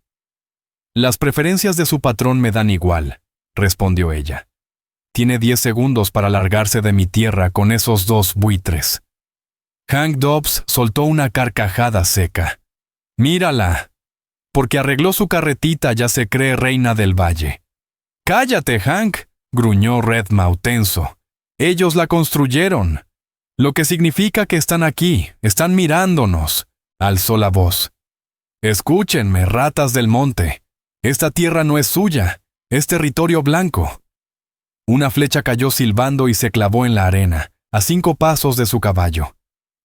«Las preferencias de su patrón me dan igual», respondió ella. «Tiene 10 segundos para largarse de mi tierra con esos 2 buitres». Hank Dobbs soltó una carcajada seca. «Mírala. Porque arregló su carretita ya se cree reina del valle». «Cállate, Hank», gruñó Redmaw tenso. «Ellos la construyeron. Lo que significa que están aquí, están mirándonos», alzó la voz. «Escúchenme, ratas del monte. Esta tierra no es suya, es territorio blanco». Una flecha cayó silbando y se clavó en la arena, a 5 pasos de su caballo.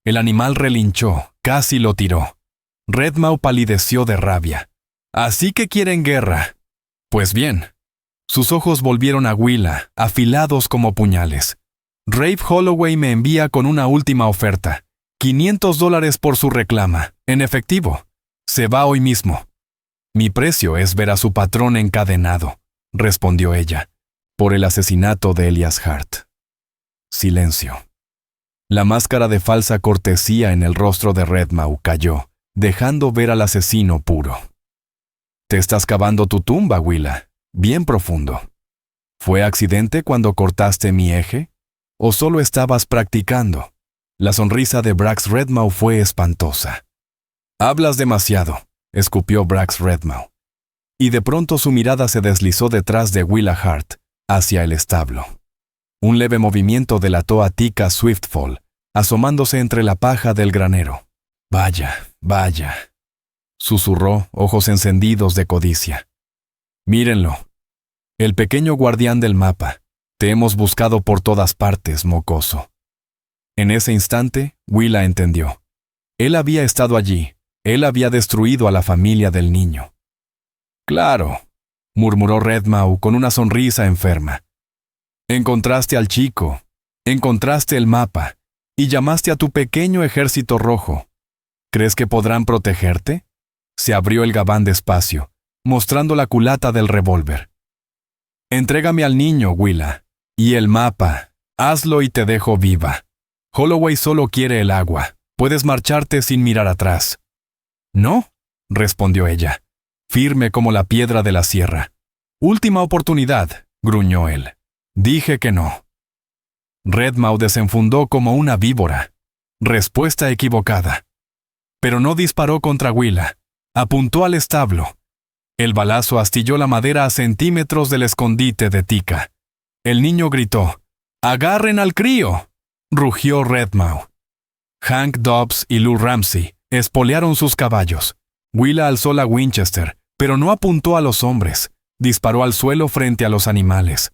El animal relinchó, casi lo tiró. Redmaw palideció de rabia. «¿Así que quieren guerra?» «Pues bien». Sus ojos volvieron a Willa, afilados como puñales. «Rafe Holloway me envía con una última oferta. $500 por su reclama, en efectivo. Se va hoy mismo». «Mi precio es ver a su patrón encadenado», respondió ella, «por el asesinato de Elias Hart». Silencio. La máscara de falsa cortesía en el rostro de Redmaw cayó, dejando ver al asesino puro. «Te estás cavando tu tumba, Willa, bien profundo. ¿Fue accidente cuando cortaste mi eje? ¿O solo estabas practicando?» La sonrisa de Brax Redmaw fue espantosa. «Hablas demasiado», escupió Brax Redmaw. Y de pronto su mirada se deslizó detrás de Willa Hart, hacia el establo. Un leve movimiento delató a Tika Swiftfall, asomándose entre la paja del granero. «Vaya, vaya», susurró, ojos encendidos de codicia. «Mírenlo. El pequeño guardián del mapa. Te hemos buscado por todas partes, mocoso». En ese instante, Willa entendió. Él había estado allí. Él había destruido a la familia del niño. «Claro», murmuró Redmaw con una sonrisa enferma. «Encontraste al chico, encontraste el mapa, y llamaste a tu pequeño ejército rojo. ¿Crees que podrán protegerte?» Se abrió el gabán despacio, mostrando la culata del revólver. «Entrégame al niño, Willa, y el mapa. Hazlo y te dejo viva. Holloway solo quiere el agua. Puedes marcharte sin mirar atrás». «No», respondió ella, firme como la piedra de la sierra. «Última oportunidad», gruñó él. «Dije que no». Redmaw desenfundó como una víbora. Respuesta equivocada. Pero no disparó contra Willa. Apuntó al establo. El balazo astilló la madera a centímetros del escondite de Tika. El niño gritó: «¡Agarren al crío!», rugió Redmau. Hank Dobbs y Lou Ramsey espolearon sus caballos. Willa alzó la Winchester, pero no apuntó a los hombres. Disparó al suelo frente a los animales.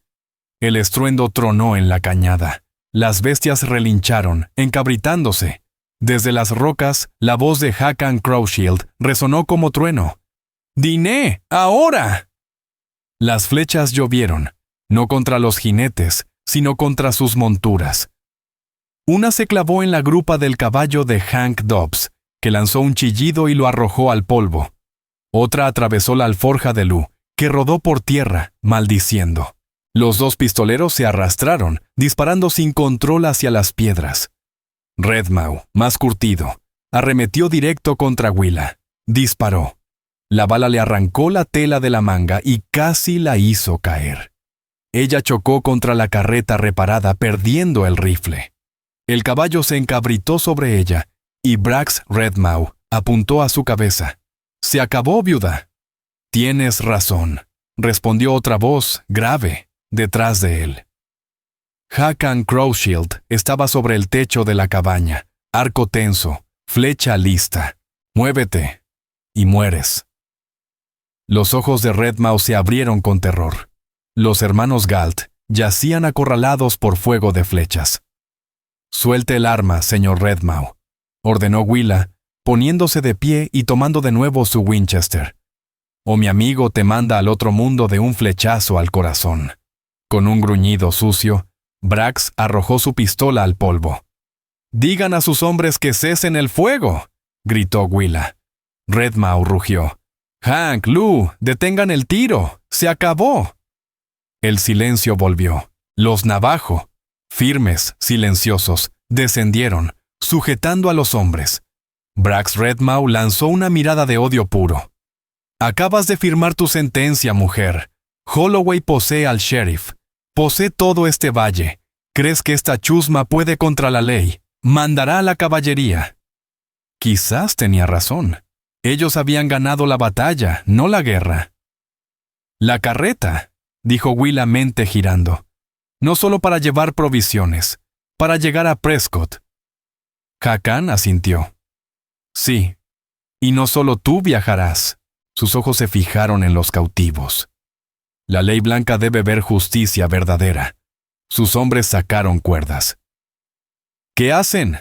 El estruendo tronó en la cañada. Las bestias relincharon, encabritándose. Desde las rocas, la voz de Hakan Crowshield resonó como trueno. «¡Diné! ¡Ahora!». Las flechas llovieron, no contra los jinetes, sino contra sus monturas. Una se clavó en la grupa del caballo de Hank Dobbs, que lanzó un chillido y lo arrojó al polvo. Otra atravesó la alforja de Lou, que rodó por tierra, maldiciendo. Los dos pistoleros se arrastraron, disparando sin control hacia las piedras. Redmau, más curtido, arremetió directo contra Willa. Disparó. La bala le arrancó la tela de la manga y casi la hizo caer. Ella chocó contra la carreta reparada, perdiendo el rifle. El caballo se encabritó sobre ella, y Brax Redmau apuntó a su cabeza. «Se acabó, viuda». «Tienes razón», respondió otra voz, grave, detrás de él. Hakan Crowshield estaba sobre el techo de la cabaña, arco tenso, flecha lista. «Muévete, y mueres». Los ojos de Redmau se abrieron con terror. Los hermanos Galt yacían acorralados por fuego de flechas. «Suelte el arma, señor Redmau», ordenó Willa, poniéndose de pie y tomando de nuevo su Winchester. «O mi amigo te manda al otro mundo de un flechazo al corazón». Con un gruñido sucio, Brax arrojó su pistola al polvo. «Digan a sus hombres que cesen el fuego», gritó Willa. Redmau rugió. «Hank, Lou, detengan el tiro. ¡Se acabó!». El silencio volvió. Los Navajo, firmes, silenciosos, descendieron, sujetando a los hombres. Brax Redmau lanzó una mirada de odio puro. «Acabas de firmar tu sentencia, mujer. Holloway posee al sheriff. Posee todo este valle. ¿Crees que esta chusma puede contra la ley? Mandará a la caballería». Quizás tenía razón. Ellos habían ganado la batalla, no la guerra. «La carreta», dijo Willa, mente girando. «No solo para llevar provisiones, para llegar a Prescott». Hakan asintió. «Sí, y no solo tú viajarás». Sus ojos se fijaron en los cautivos. La ley blanca debe ver justicia verdadera. Sus hombres sacaron cuerdas. «¿Qué hacen?»,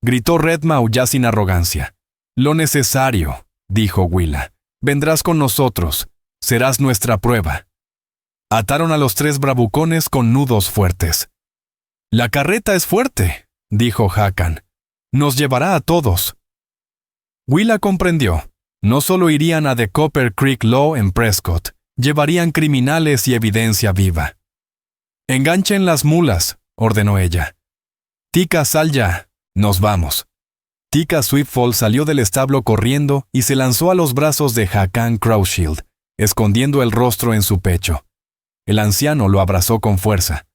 gritó Redmau ya sin arrogancia. «Lo necesario», dijo Willa. «Vendrás con nosotros. Serás nuestra prueba». Ataron a los tres bravucones con nudos fuertes. «La carreta es fuerte», dijo Hakan. «Nos llevará a todos». Willa comprendió. No solo irían a The Copper Creek Law en Prescott, llevarían criminales y evidencia viva. «Enganchen las mulas», ordenó ella. «Tika, sal ya. Nos vamos». Tika Swiftfall salió del establo corriendo y se lanzó a los brazos de Hakan Crowshield, escondiendo el rostro en su pecho. El anciano lo abrazó con fuerza.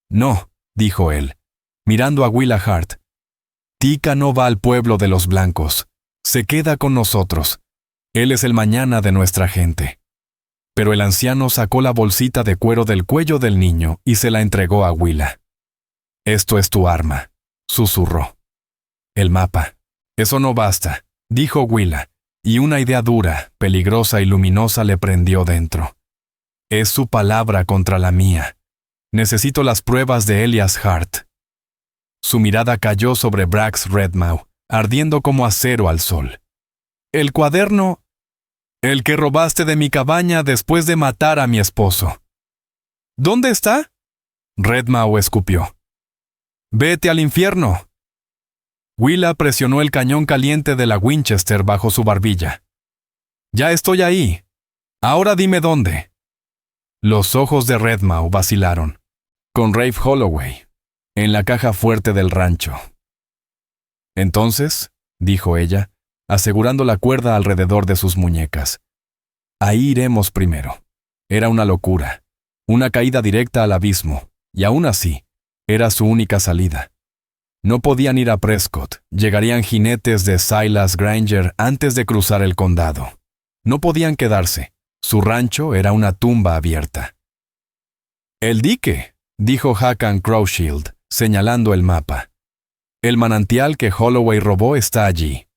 «No», dijo él, mirando a Willa Hart. «Tika no va al pueblo de los blancos. Se queda con nosotros. Él es el mañana de nuestra gente». Pero el anciano sacó la bolsita de cuero del cuello del niño y se la entregó a Willa. «Esto es tu arma», susurró. «El mapa». «Eso no basta», dijo Willa, y una idea dura, peligrosa y luminosa le prendió dentro. «Es su palabra contra la mía. Necesito las pruebas de Elias Hart». Su mirada cayó sobre Brax Redmau, ardiendo como acero al sol. «El cuaderno...». «El que robaste de mi cabaña después de matar a mi esposo». «¿Dónde está?». Redmau escupió. «Vete al infierno». Willa presionó el cañón caliente de la Winchester bajo su barbilla. «Ya estoy ahí. Ahora dime dónde». Los ojos de Redmau vacilaron. «Con Rafe Holloway, en la caja fuerte del rancho». «Entonces», dijo ella, asegurando la cuerda alrededor de sus muñecas, «ahí iremos primero». Era una locura, una caída directa al abismo, y aún así, era su única salida. No podían ir a Prescott, llegarían jinetes de Silas Granger antes de cruzar el condado. No podían quedarse, su rancho era una tumba abierta. «El dique», dijo Hakan Crowshield, señalando el mapa. «El manantial que Holloway robó está allí.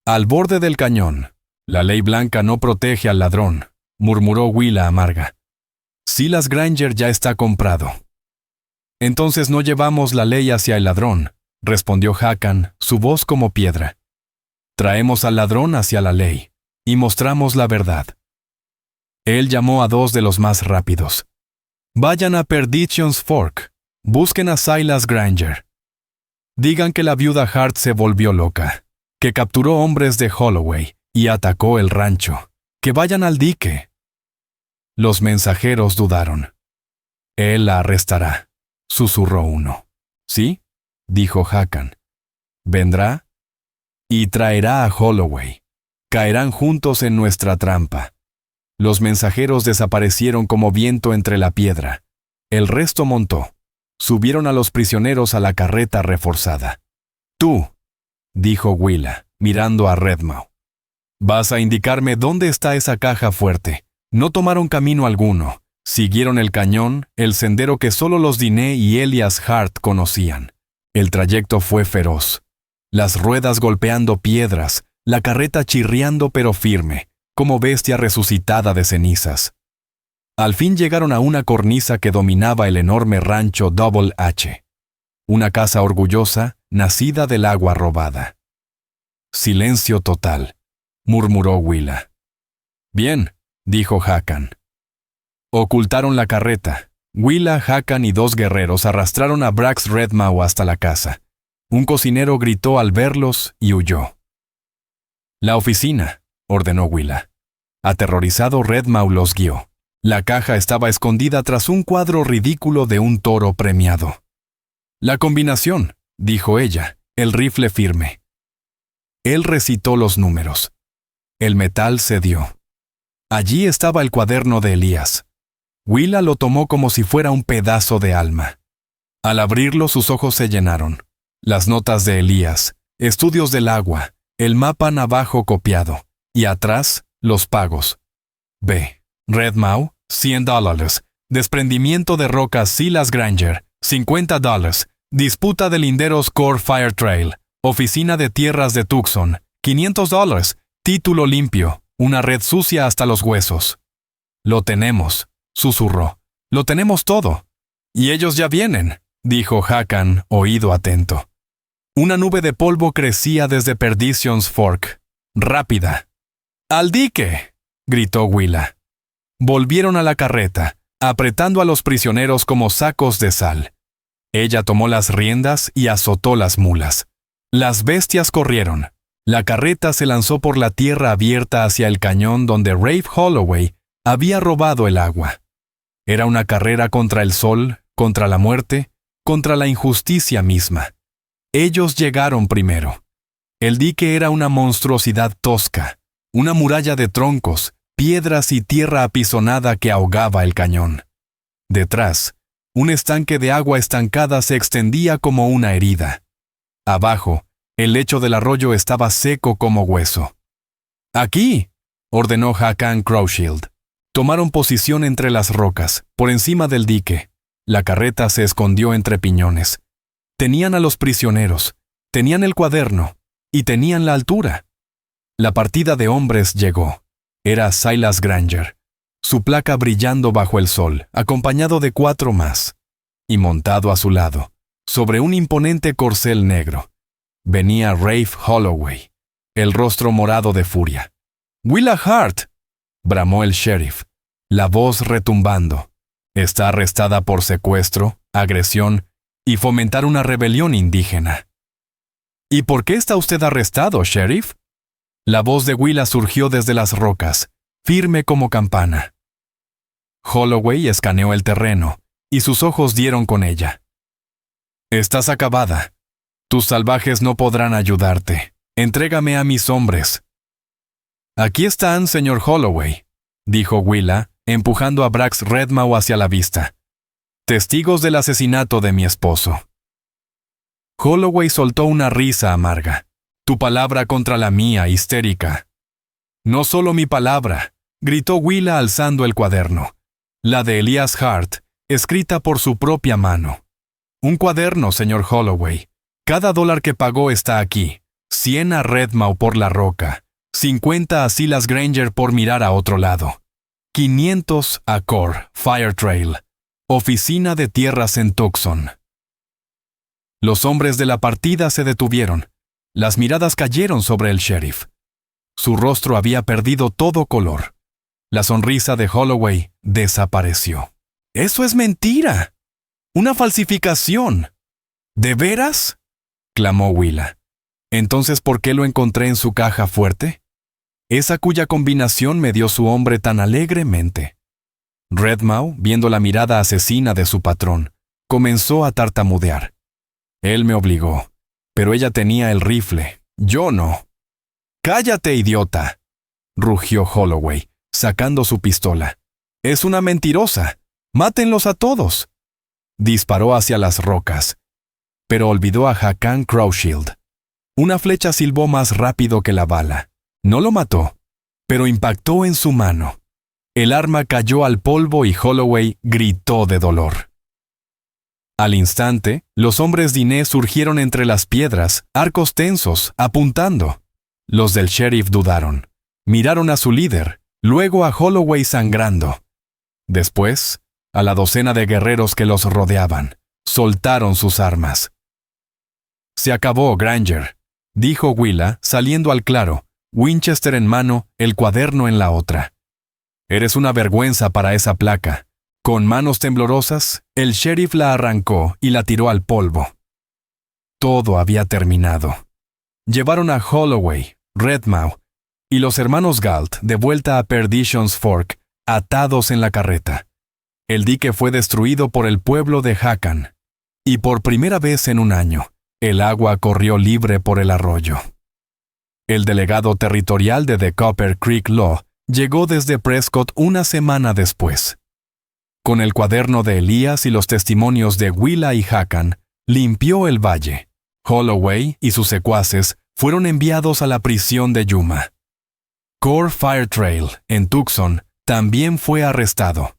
Al borde del cañón. La ley blanca no protege al ladrón», murmuró Willa amarga. «Silas Granger ya está comprado». «Entonces no llevamos la ley hacia el ladrón», respondió Hakan, su voz como piedra. «Traemos al ladrón hacia la ley, y mostramos la verdad». Él llamó a 2 de los más rápidos. «Vayan a Perdition's Fork. Busquen a Silas Granger. Digan que la viuda Hart se volvió loca, que capturó hombres de Holloway y atacó el rancho. Que vayan al dique». Los mensajeros dudaron. «Él la arrestará», susurró uno. «¿Sí?», dijo Hakan. «Vendrá y traerá a Holloway. Caerán juntos en nuestra trampa». Los mensajeros desaparecieron como viento entre la piedra. El resto montó. Subieron a los prisioneros a la carreta reforzada. «Tú», dijo Willa, mirando a Redmau, «vas a indicarme dónde está esa caja fuerte». No tomaron camino alguno. Siguieron el cañón, el sendero que solo los Diné y Elias Hart conocían. El trayecto fue feroz. Las ruedas golpeando piedras, la carreta chirriando pero firme, como bestia resucitada de cenizas. Al fin llegaron a una cornisa que dominaba el enorme rancho Double H. Una casa orgullosa, nacida del agua robada. «Silencio total», murmuró Willa. «Bien», dijo Hakan. Ocultaron la carreta. Willa, Hakan y 2 guerreros arrastraron a Brax Redmau hasta la casa. Un cocinero gritó al verlos y huyó. «La oficina», ordenó Willa. Aterrorizado, Redmau los guió. La caja estaba escondida tras un cuadro ridículo de un toro premiado. «La combinación», dijo ella, el rifle firme. Él recitó los números. El metal cedió. Allí estaba el cuaderno de Elías. Willa lo tomó como si fuera un pedazo de alma. Al abrirlo, sus ojos se llenaron. Las notas de Elías, estudios del agua, el mapa navajo copiado, y atrás, los pagos. B. Redmau, $100. Desprendimiento de rocas Silas Granger, $50. Disputa de linderos Core Fire Trail, oficina de tierras de Tucson, $500. Título limpio, una red sucia hasta los huesos. «Lo tenemos», susurró. «Lo tenemos todo». «Y ellos ya vienen», dijo Hakan, oído atento. Una nube de polvo crecía desde Perdition's Fork. Rápida. «¡Al dique!», gritó Willa. Volvieron a la carreta, apretando a los prisioneros como sacos de sal. Ella tomó las riendas y azotó las mulas. Las bestias corrieron. La carreta se lanzó por la tierra abierta hacia el cañón donde Rafe Holloway había robado el agua. Era una carrera contra el sol, contra la muerte, contra la injusticia misma. Ellos llegaron primero. El dique era una monstruosidad tosca, una muralla de troncos, piedras y tierra apisonada que ahogaba el cañón. Detrás, un estanque de agua estancada se extendía como una herida. Abajo, el lecho del arroyo estaba seco como hueso. «¡Aquí!», ordenó Hakan Crowshield. Tomaron posición entre las rocas, por encima del dique. La carreta se escondió entre piñones. Tenían a los prisioneros, tenían el cuaderno, y tenían la altura. La partida de hombres llegó. Era Silas Granger, su placa brillando bajo el sol, acompañado de 4 más. Y montado a su lado, sobre un imponente corcel negro, venía Rafe Holloway, el rostro morado de furia. «¡Willa Hart!», bramó el sheriff, la voz retumbando. «Está arrestada por secuestro, agresión y fomentar una rebelión indígena». «¿Y por qué está usted arrestado, sheriff?». La voz de Willa surgió desde las rocas, firme como campana. Holloway escaneó el terreno, y sus ojos dieron con ella. «Estás acabada. Tus salvajes no podrán ayudarte. Entrégame a mis hombres». «Aquí están, señor Holloway», dijo Willa, empujando a Brax Redmau hacia la vista. «Testigos del asesinato de mi esposo». Holloway soltó una risa amarga. Tu palabra contra la mía, histérica. No solo mi palabra, gritó Willa alzando el cuaderno. La de Elias Hart, escrita por su propia mano. Un cuaderno, señor Holloway. Cada $1 que pagó está aquí. 100 a Redmau por la roca. 50 a Silas Granger por mirar a otro lado. 500 a Core, Fire Trail. Oficina de tierras en Tucson. Los hombres de la partida se detuvieron. Las miradas cayeron sobre el sheriff. Su rostro había perdido todo color. La sonrisa de Holloway desapareció. ¡Eso es mentira! ¡Una falsificación! ¿De veras?, clamó Willa. ¿Entonces por qué lo encontré en su caja fuerte? Esa cuya combinación me dio su hombre tan alegremente. Redmau, viendo la mirada asesina de su patrón, comenzó a tartamudear. Él me obligó, pero ella tenía el rifle, yo no. ¡Cállate, idiota!, rugió Holloway, sacando su pistola. ¡Es una mentirosa! ¡Mátenlos a todos! Disparó hacia las rocas, pero olvidó a Hakan Crowshield. Una flecha silbó más rápido que la bala. No lo mató, pero impactó en su mano. El arma cayó al polvo y Holloway gritó de dolor. Al instante, los hombres de Inés surgieron entre las piedras, arcos tensos, apuntando. Los del sheriff dudaron. Miraron a su líder, luego a Holloway sangrando. Después, a la docena de guerreros que los rodeaban. Soltaron sus armas. Se acabó, Granger, dijo Willa, saliendo al claro, Winchester en mano, el cuaderno en la otra. Eres una vergüenza para esa placa. Con manos temblorosas, el sheriff la arrancó y la tiró al polvo. Todo había terminado. Llevaron a Holloway, Redmau y los hermanos Galt de vuelta a Perdition's Fork, atados en la carreta. El dique fue destruido por el pueblo de Hakan, y por primera vez en un año, el agua corrió libre por el arroyo. El delegado territorial de The Copper Creek Law llegó desde Prescott una semana después. Con el cuaderno de Elías y los testimonios de Willa y Hakan, limpió el valle. Holloway y sus secuaces fueron enviados a la prisión de Yuma. Core Fire Trail, en Tucson, también fue arrestado.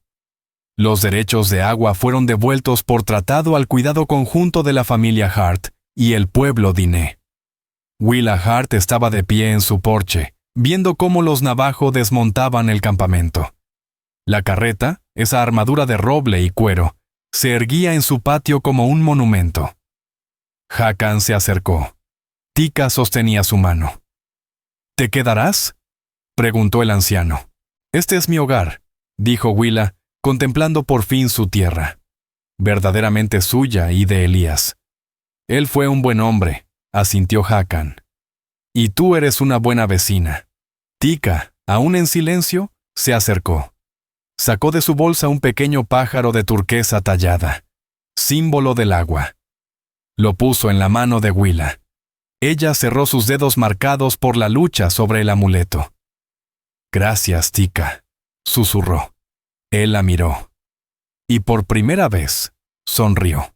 Los derechos de agua fueron devueltos por tratado al cuidado conjunto de la familia Hart y el pueblo Diné. Willa Hart estaba de pie en su porche, viendo cómo los Navajo desmontaban el campamento. La carreta, esa armadura de roble y cuero, se erguía en su patio como un monumento. Hakan se acercó. Tika sostenía su mano. ¿Te quedarás?, preguntó el anciano. Este es mi hogar, dijo Willa, contemplando por fin su tierra. Verdaderamente suya y de Elías. Él fue un buen hombre, asintió Hakan. Y tú eres una buena vecina. Tika, aún en silencio, se acercó. Sacó de su bolsa un pequeño pájaro de turquesa tallada, símbolo del agua. Lo puso en la mano de Willa. Ella cerró sus dedos marcados por la lucha sobre el amuleto. Gracias, Tika, susurró. Él la miró. Y por primera vez, sonrió.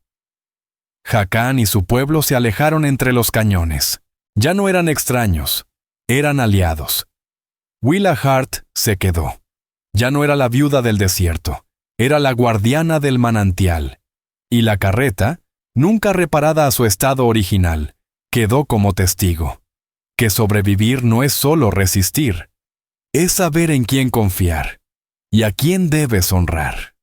Hakan y su pueblo se alejaron entre los cañones. Ya no eran extraños, eran aliados. Willa Hart se quedó. Ya no era la viuda del desierto, era la guardiana del manantial. Y la carreta, nunca reparada a su estado original, quedó como testigo. Que sobrevivir no es solo resistir, es saber en quién confiar y a quién debes honrar.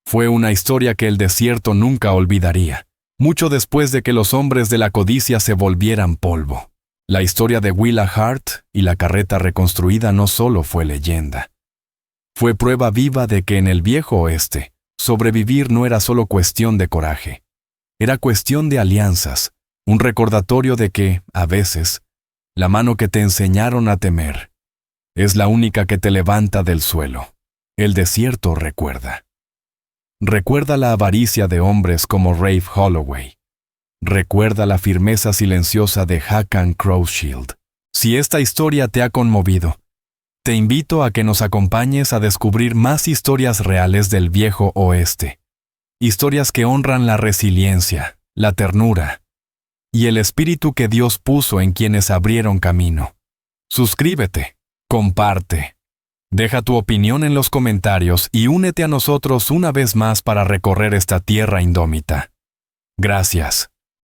Fue una historia que el desierto nunca olvidaría, mucho después de que los hombres de la codicia se volvieran polvo. La historia de Willa Hart y la carreta reconstruida no solo fue leyenda. Fue prueba viva de que en el viejo oeste, sobrevivir no era solo cuestión de coraje. Era cuestión de alianzas, un recordatorio de que, a veces, la mano que te enseñaron a temer es la única que te levanta del suelo. El desierto recuerda. Recuerda la avaricia de hombres como Rafe Holloway. Recuerda la firmeza silenciosa de Hakan Crowshield. Si esta historia te ha conmovido, te invito a que nos acompañes a descubrir más historias reales del viejo oeste. Historias que honran la resiliencia, la ternura y el espíritu que Dios puso en quienes abrieron camino. Suscríbete, comparte. Deja tu opinión en los comentarios y únete a nosotros una vez más para recorrer esta tierra indómita. Gracias.